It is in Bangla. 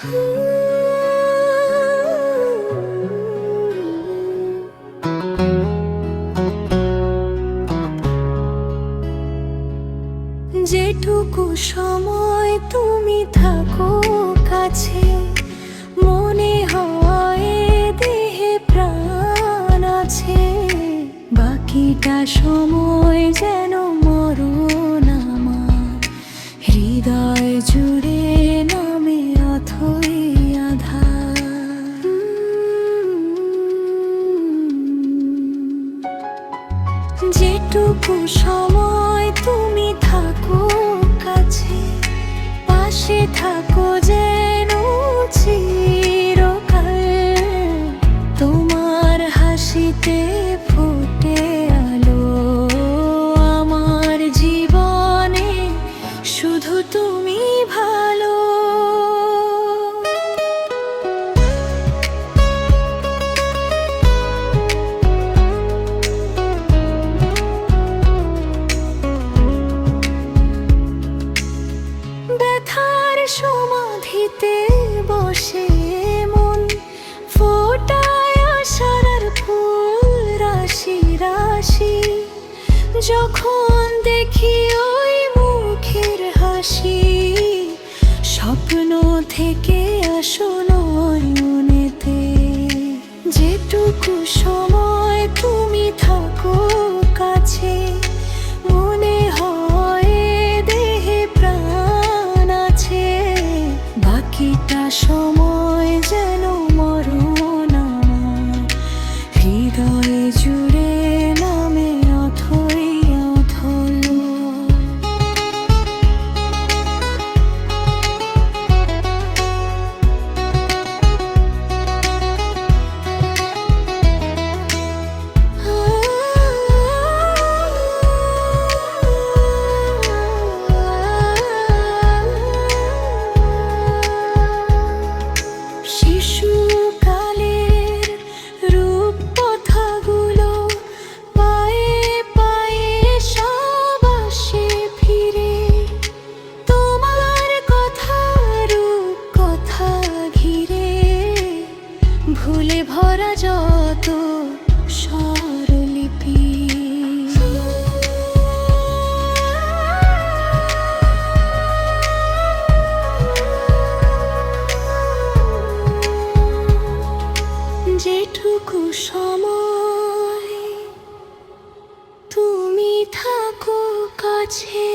যেটুকু সময় তুমি থাকো কাছে, মনে হয় দেহে প্রাণ আছে। বাকিটা সময় যেন মরণ আমার, হৃদয় জুড়ে নামে অথই আধার। যেটুকু সময় তুমি থাকো কাছে, পাশে থাকো যেন চিরকাল। তোমার হাসিতে ফোটে আলো আমার জীবনে, শুধু তুমি ভালো। ব্যথার সমাধিতে বসে মন ফোটায় আশার ফুল রাশি রাশি। যখন দেখি ওই মুখের হাসি, স্বপ্ন থেকে আসো নয়নেতে। যেটুকু সময় তুমি থাকো কাছে, মনে হয় দেহে প্রাণ আছে। বাকিটা সময় যেন মরণ আমার, হৃদয়ে জুড়ে নামে অথই অথই। শিশুকালের রূপ কথাগুলো পায়ে পায়ে সব আসে ফিরে। তোমার কথা রূপ কথা ঘিরে, ভুলে ভরা যত স্বরলিপি। যেটুকু সময় তুমি থাকো কাছে।